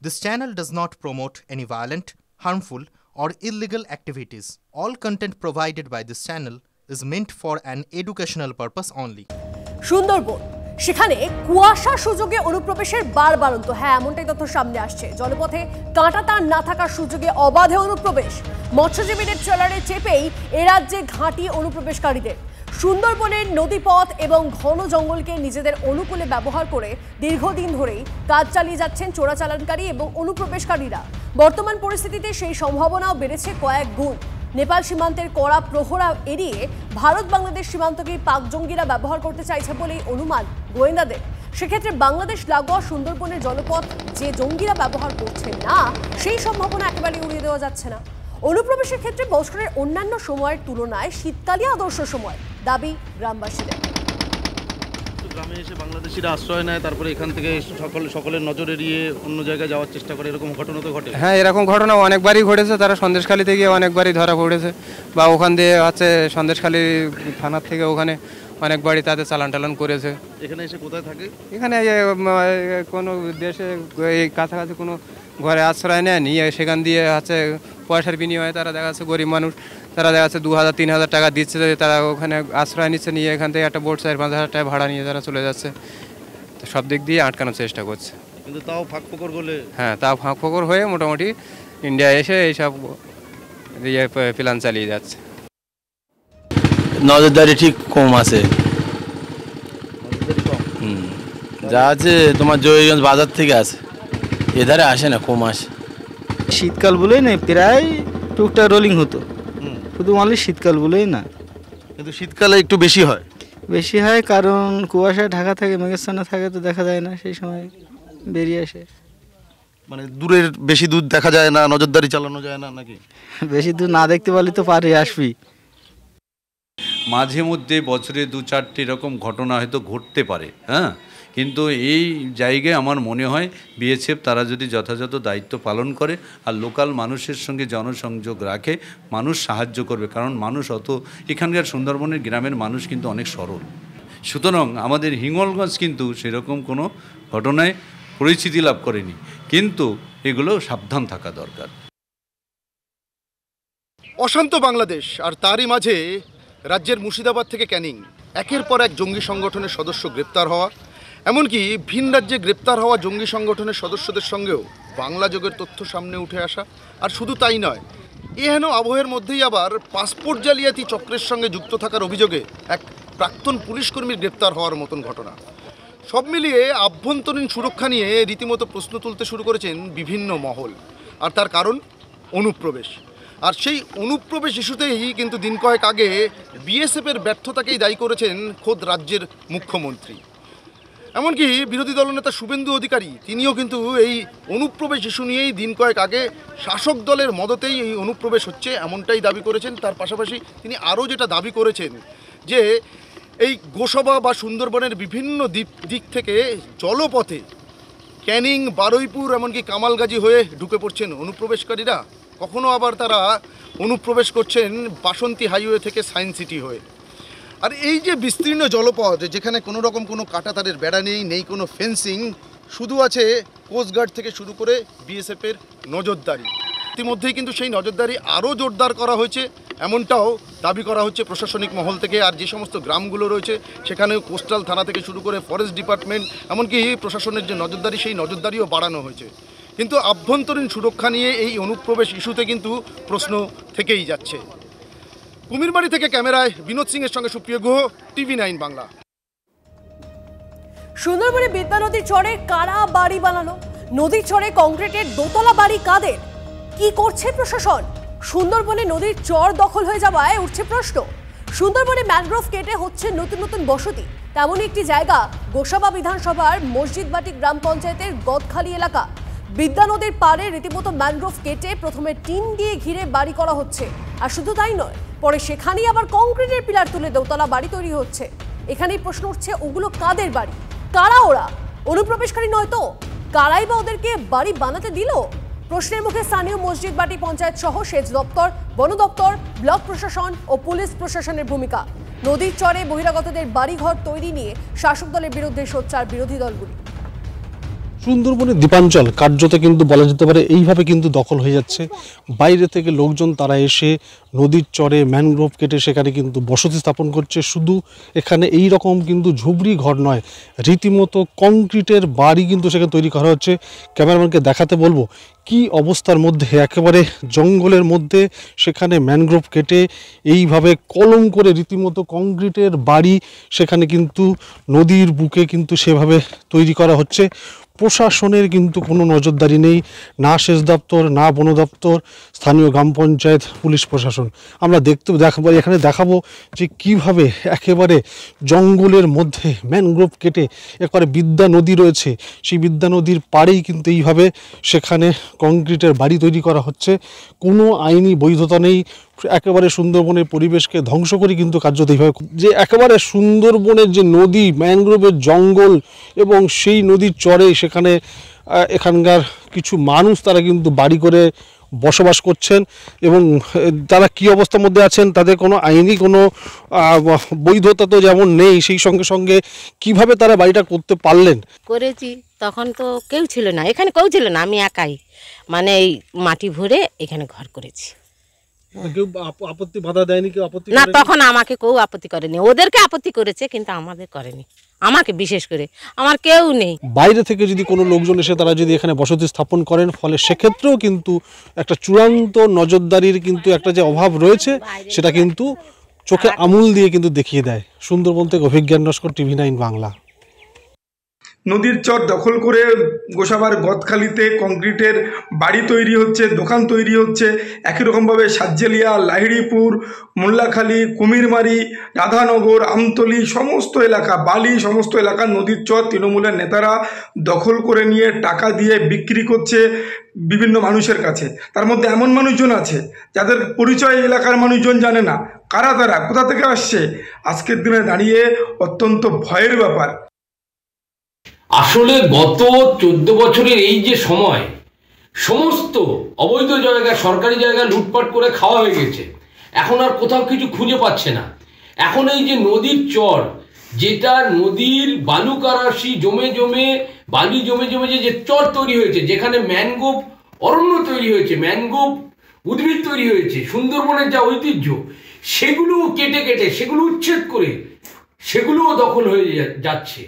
This channel does not promote any violent, harmful, or illegal activities. All content provided by this channel is meant for an educational purpose only. Sundarban সেখানে কুয়াশা সুযোগে অনুপ্রবেশের বারবারন্ত এমনটাই তথ্য সামনে আসছে। জলপথে কাঁটা তার না থাকার সুযোগে অবাধে অনুপ্রবেশ, মৎস্যজীবীদের ট্রলারে চেপেই এ রাজ্যে ঘাঁটি অনুপ্রবেশকারীদের। সুন্দরবনের নদীপথ এবং ঘন জঙ্গলকে নিজেদের অনুকূলে ব্যবহার করে দীর্ঘদিন ধরেই কাজ চালিয়ে যাচ্ছেন চোরাচালানকারী এবং অনুপ্রবেশকারীরা। বর্তমান পরিস্থিতিতে সেই সম্ভাবনাও বেড়েছে কয়েক গুণ। নেপাল সীমান্তের কড়া প্রহরা এড়িয়ে ভারত বাংলাদেশ সীমান্তকে পাক জঙ্গিরা ব্যবহার করতে চাইছে বলেই অনুমান গোয়েন্দাদের। সেক্ষেত্রে বাংলাদেশ লাগোয়া সুন্দরবনের জলপথ যে জঙ্গিরা ব্যবহার করছে না, সেই সম্ভাবনা একেবারে উড়িয়ে দেওয়া যাচ্ছে না। অনুপ্রবেশের ক্ষেত্রে বছরের অন্যান্য সময়ের তুলনায় শীতকালই আদর্শ সময়, দাবি গ্রামবাসীদের। গ্রামে এসে বাংলাদেশিরা আশ্রয় নেয়, তারপরে এখান থেকে সকলের নজর এড়িয়ে অন্য জায়গায় যাওয়ার চেষ্টা করে, এরকম ঘটনা তো ঘটে। হ্যাঁ, এরকম ঘটনা অনেকবারই ঘটেছে। তারা সন্দেশখালীতে গিয়ে অনেকবারই ধরা পড়েছে, বা ওখান দিয়ে সন্দেশখালী থানার থেকে ওখানে অনেকবারই তাদের চালান টালান করেছে। এখানে এসে কোথায় থাকে? এখানে কোনো দেশে এই কাছাকাছি কোনো ঘরে আশ্রয় নেয়, নিয়ে সেখান দিয়ে পয়সার বিনিময়ে তারা দেখা যাচ্ছে গরিব মানুষ, তারা দেখা যাচ্ছে 2000-3000 টাকা দিচ্ছে, তারা ওখানে আশ্রয় নিচ্ছে, নিয়ে এখান থেকে একটা বোট 4-5 হাজার টাকা ভাড়া নিয়ে তারা চলে যাচ্ছে। তো সব দিক দিয়ে আটকানোর চেষ্টা করছে, কিন্তু তাও ফাঁক ফোকর বলে। হ্যাঁ, তাও ফাঁক ফোকর হয়ে মোটামুটি ইন্ডিয়া এসে এইসব প্ল্যান চালিয়ে যাচ্ছে। নজরদারি ঠিক কম আছে, যা আছে তোমার জয়গঞ্জ বাজার থেকে আছে, এধারে আসে না, কম আসে। শীতকাল বলেই না, প্রায় টুকটাক রোলিং হতো, শুধু অনলি শীতকাল বলেই না। কিন্তু শীতকালে একটু বেশি হয়, কারণ কুয়াশায় ঢাকা থাকে, মেঘাচ্ছন্ন থাকে, তো দেখা যায় না, সেই সময় বেরিয়ে আসে। মানে দূরের বেশি দূর দেখা যায় না, নজরদারি চালানো যায় না নাকি? বেশি দূর না দেখতে পারলে তো পারে আসবি। মাঝে মধ্যে বছরে 2-4টি এরকম ঘটনা হয়তো ঘটতে পারে, হ্যাঁ, কিন্তু এই জায়গায় আমার মনে হয় বিএসএফ তারা যদি যথাযথ দায়িত্ব পালন করে আর লোকাল মানুষের সঙ্গে জনসংযোগ রাখে, মানুষ সাহায্য করবে। কারণ মানুষ এখানকার সুন্দরবনের গ্রামের মানুষ কিন্তু অনেক সরল। সুতরাং আমাদের হিঙ্গলগঞ্জ কিন্তু সেরকম কোনো ঘটনায় পরিচিতি লাভ করেনি, কিন্তু এগুলো সাবধান থাকা দরকার। অশান্ত বাংলাদেশ, আর তারই মাঝে রাজ্যের মুর্শিদাবাদ থেকে ক্যানিং একের পর এক জঙ্গি সংগঠনের সদস্য গ্রেপ্তার হওয়া, এমনকি ভিন রাজ্যে গ্রেপ্তার হওয়া জঙ্গি সংগঠনের সদস্যদের সঙ্গেও বাংলা যোগের তথ্য সামনে উঠে আসা। আর শুধু তাই নয়, এহেন আবহের মধ্যেই আবার পাসপোর্ট জালিয়াতি চক্রের সঙ্গে যুক্ত থাকার অভিযোগে এক প্রাক্তন পুলিশকর্মীর গ্রেপ্তার হওয়ার মতন ঘটনা। সব মিলিয়ে আভ্যন্তরীণ সুরক্ষা নিয়ে রীতিমতো প্রশ্ন তুলতে শুরু করেছেন বিভিন্ন মহল। আর তার কারণ অনুপ্রবেশ। আর সেই অনুপ্রবেশ ইস্যুতেই কিন্তু দিন কয়েক আগে বিএসএফের ব্যর্থতাকেই দায়ী করেছেন খোদ রাজ্যের মুখ্যমন্ত্রী। এমনকি বিরোধী দলনেতা শুভেন্দু অধিকারী তিনিও কিন্তু এই অনুপ্রবেশ ইস্যু নিয়েই দিন কয়েক আগে শাসক দলের মদতেই এই অনুপ্রবেশ হচ্ছে এমনটাই দাবি করেছেন। তার পাশাপাশি তিনি আরও যেটা দাবি করেছেন যে এই গোসবা বা সুন্দরবনের বিভিন্ন দিক থেকে জলপথে ক্যানিং, বারুইপুর, এমনকি কামালগাজী হয়ে ঢুকে পড়ছেন অনুপ্রবেশকারীরা। কখনো আবার তারা অনুপ্রবেশ করছেন বাসন্তী হাইওয়ে থেকে সায়েন্স সিটি হয়ে। আর এই যে বিস্তীর্ণ জলপথ, যেখানে কোনো রকম কোনো কাঁটাতারের বেড়া নেই কোনো ফেন্সিং, শুধু আছে কোস্টগার্ড থেকে শুরু করে বিএসএফের নজরদারি। ইতিমধ্যেই কিন্তু সেই নজরদারি আরও জোরদার করা হয়েছে, এমনটাও দাবি করা হচ্ছে প্রশাসনিক মহল থেকে। আর যে সমস্ত গ্রামগুলো রয়েছে সেখানেও কোস্টাল থানা থেকে শুরু করে ফরেস্ট ডিপার্টমেন্ট, এমনকি প্রশাসনের যে নজরদারি, সেই নজরদারিও বাড়ানো হয়েছে। কিন্তু আভ্যন্তরীণ সুরক্ষা নিয়ে এই অনুপ্রবেশ ইস্যুতে কিন্তু প্রশ্ন থেকেই যাচ্ছে। কুমিরবাড়ি থেকে ক্যামেরায় বিনোদ সিং এর সঙ্গে সুপ্রিয় গুহ, TV9 বাংলা। সুন্দরবনে বিদ্যা নদীর চরে কারা বাড়ি বানালো? নদীর চরে কংক্রিটের দোতলা বাড়ি কাদের? কি করছে প্রশাসন? সুন্দরবনে নদীর চর দখল হয়ে যাওয়ায় উঠছে প্রশ্ন। সুন্দরবনে ম্যানগ্রোভ কেটে হচ্ছে নতুন নতুন বসতি, তেমনই একটি জায়গা গোসাবা বিধানসভার মসজিদবাটি গ্রাম পঞ্চায়েতের গদখালি এলাকা। বিদ্যা নদীর পাড়ে রীতিমতো ম্যানগ্রোভ কেটে প্রথমে টিন দিয়ে ঘিরে বাড়ি করা হচ্ছে, আর শুধু তাই নয়, পরে সেখানেই আবার কংক্রিটের পিলার তুলে দোতলা বাড়ি তৈরি হচ্ছে। এখানেই প্রশ্ন উঠছে, ওগুলো কাদের বাড়ি? কারা ওরা? অনুপ্রবেশকারী নয় তো? কারাই বা ওদেরকে বাড়ি বানাতে দিল? প্রশ্নের মুখে স্থানীয় মসজিদবাটি পঞ্চায়েত সহ সেচ দপ্তর, বন দপ্তর, ব্লক প্রশাসন ও পুলিশ প্রশাসনের ভূমিকা। নদীর চরে বহিরাগতদের বাড়িঘর তৈরি নিয়ে শাসক দলের বিরুদ্ধে সোচ্চার বিরোধী দলগুলি। সুন্দরবনের দ্বীপাঞ্চল কার্যত কিন্তু বলা যেতে পারে এইভাবে কিন্তু দখল হয়ে যাচ্ছে। বাইরে থেকে লোকজন তারা এসে নদীর চরে ম্যানগ্রোভ কেটে সেখানে কিন্তু বসতি স্থাপন করছে। শুধু এখানে এই রকম কিন্তু ঝুপড়ি ঘর নয়, রীতিমতো কংক্রিটের বাড়ি কিন্তু সেখানে তৈরি করা হচ্ছে। ক্যামেরাম্যানকে দেখাতে বলবো কি অবস্থার মধ্যে, একেবারে জঙ্গলের মধ্যে সেখানে ম্যানগ্রোভ কেটে এইভাবে কলম করে রীতিমতো কংক্রিটের বাড়ি সেখানে কিন্তু নদীর বুকে কিন্তু সেভাবে তৈরি করা হচ্ছে। প্রশাসনের কিন্তু কোনো নজরদারি নেই, না সেচ দপ্তর, না বন দপ্তর, স্থানীয় গ্রাম পঞ্চায়েত, পুলিশ প্রশাসন। আমরা এখানে দেখাবো যে কিভাবে একেবারে জঙ্গলের মধ্যে ম্যানগ্রোভ কেটে একেবারে বিদ্যা নদী রয়েছে, সেই বিদ্যা নদীর পাড়েই কিন্তু এইভাবে সেখানে কংক্রিটের বাড়ি তৈরি করা হচ্ছে। কোনো আইনি বৈধতা নেই, একেবারে সুন্দরবনের পরিবেশকে ধ্বংস করে কিন্তু কার্যত এইভাবে যে একেবারে সুন্দরবনের যে নদী, ম্যানগ্রোভের জঙ্গল এবং সেই নদীর চরে সেখানে এখানকার কিছু মানুষ তারা কিন্তু বাড়ি করে বসবাস করছেন এবং তারা কি অবস্থার মধ্যে আছেন, তাদের কোনো আইনি কোনো বৈধতা তো যেমন নেই, সেই সঙ্গে সঙ্গে কিভাবে তারা বাড়িটা করতে পারলেন। করেছি তখন তো কেউ ছিল না, এখানে কেউ ছিল না, আমি একাই মানে এই মাটি ভরে এখানে ঘর করেছি। কেউ আপত্তি বাধা দেয়নি? কেউ আপত্তি না, তখন আমাকে কেউ আপত্তি করেনি, ওদেরকে আপত্তি করেছে কিন্তু আমাদের করেনি, আমাকে বিশেষ করে, আমার কেউ নেই। বাইরে থেকে যদি কোনো লোকজন এসে তারা যদি এখানে বসতি স্থাপন করেন, ফলে সেক্ষেত্রেও কিন্তু একটা চূড়ান্ত নজরদারির কিন্তু একটা যে অভাব রয়েছে সেটা কিন্তু চোখে আঙুল দিয়ে কিন্তু দেখিয়ে দেয়। সুন্দরবন থেকে অভিজ্ঞান নস্কর, TV9 বাংলা। নদীর চর দখল করে গোসাবার গদখালিতে কংক্রিটের বাড়ি তৈরি হচ্ছে, দোকান তৈরি হচ্ছে। একই রকমভাবে সাজ্জেলিয়া, লাহিড়িপুর, মোল্লাখালী, কুমিরমারি, রাধানগর, আমতলী সমস্ত এলাকা, বালি সমস্ত এলাকা নদীর চর তৃণমূলের নেতারা দখল করে নিয়ে টাকা দিয়ে বিক্রি করছে বিভিন্ন মানুষের কাছে। তার মধ্যে এমন মানুষজন আছে যাদের পরিচয় এলাকার মানুষজন জানে না, কারা তারা, কোথা থেকে আসছে। আজকের দিনে দাঁড়িয়ে অত্যন্ত ভয়ের ব্যাপার। আসলে গত 14 বছরের এই যে সময়, সমস্ত অবৈধ জায়গা, সরকারি জায়গা লুটপাট করে খাওয়া হয়ে গেছে, এখন আর কোথাও কিছু খুঁজে পাচ্ছে না। এখন এই যে নদীর চর, যেটা নদীর বালুকারাশি জমে জমে, বালি জমে জমে যে চর তৈরি হয়েছে, যেখানে ম্যানগ্রোভ অরণ্য তৈরি হয়েছে, ম্যানগ্রোভ উদ্ভিদ তৈরি হয়েছে, সুন্দরবনের যা ঐতিহ্য সেগুলো কেটে কেটে, সেগুলো উচ্ছেদ করে সেগুলোও দখল হয়ে যাচ্ছে।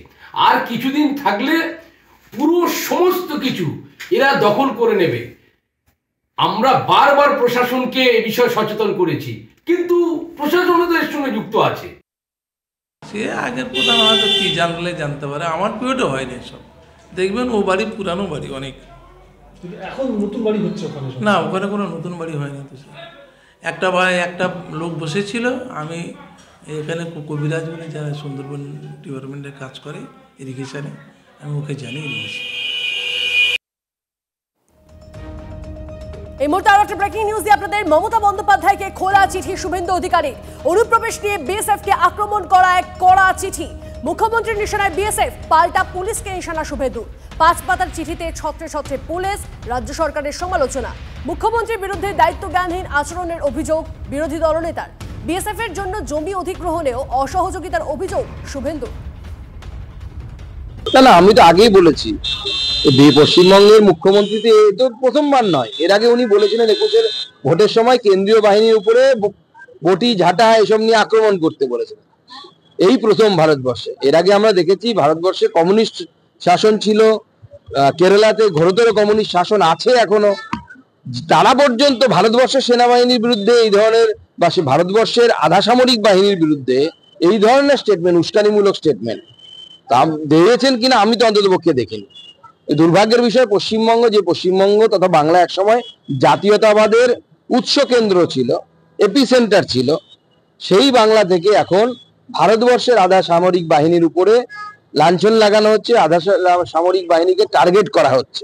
আর কিছুদিন থাকলে পুরো সমস্ত কিছু এরা দখল করে নেবে। আমরা বারবার প্রশাসনকে এ বিষয়ে সচেতন করেছি, কিন্তু প্রশাসনও তো এর সঙ্গে যুক্ত আছে। সে আগের প্রধান হয়তো কি জানলে জানতে পারে, আমার পিরিয়ডে হয়নি এসব। দেখবেন ও বাড়ি পুরানো বাড়ি অনেক, এখন নতুন বাড়ি হচ্ছে ওখানে না, ওখানে কোনো নতুন বাড়ি হয়নি তো। একটা লোক বসেছিল, আমি এখানে কবিরাজ বলে যারা সুন্দরবন ডিপার্টমেন্টে কাজ করে ইরিগেশনে, আমি ওকে জানিয়ে দিয়েছি। এই মুহূর্তে আরো একটা ব্রেকিং নিউজ দিয়ে আপনাদের। মমতা বন্দ্যোপাধ্যায়কে খোলা চিঠি শুভেন্দু অধিকারী। অনুপ্রবেশ নিয়ে বিএসএফ কে আক্রমণ করা এক কড়া চিঠি। মুখ্যমন্ত্রীর নিশানায় বিএসএফ, পাল্টা পুলিশকে নিশানা শুভেন্দু। 5 পাতার চিঠিতে ছত্রে ছত্রে পুলিশ, রাজ্য সরকারের সমালোচনা। মুখ্যমন্ত্রীর বিরুদ্ধে দায়িত্বজ্ঞানহীন আচরণের অভিযোগ বিরোধী দলনেতার। বিএসএফ এর জন্য জমি অধিগ্রহণেও অসহযোগিতার অভিযোগ শুভেন্দু। না, আমি তো আগেই বলেছি, পশ্চিমবঙ্গের মুখ্যমন্ত্রী তো প্রথমবার নয়, এর আগে উনি বলেছিলেন 21-এর ভোটের সময় কেন্দ্রীয় বাহিনীর উপরে বটি ঝাঁটা এসব নিয়ে আক্রমণ করতে বলেছিলেন। এই প্রথম ভারতবর্ষে। এর আগে আমরা দেখেছি ভারতবর্ষে কমিউনিস্ট শাসন ছিল, কেরালাতে ঘোরতর কমিউনিস্ট শাসন আছে এখনো। তারা পর্যন্ত ভারতবর্ষের সেনাবাহিনীর বিরুদ্ধে এই ধরনের, বা সে ভারতবর্ষের আধা সামরিক বাহিনীর বিরুদ্ধে এই ধরনের স্টেটমেন্ট, উস্কানিমূলক স্টেটমেন্ট তা দেখেছেন কিনা আমি তো অন্তত পক্ষে দেখিনি। দুর্ভাগ্যের বিষয়, পশ্চিমবঙ্গ তথা বাংলা একসময় জাতীয়তাবাদের উৎস কেন্দ্র ছিল, এপিসেন্টার ছিল, সেই বাংলা থেকে এখন ভারতবর্ষের আধা সামরিক বাহিনীর উপরে লাঞ্ছন লাগানো হচ্ছে, আধা সামরিক বাহিনীকে টার্গেট করা হচ্ছে।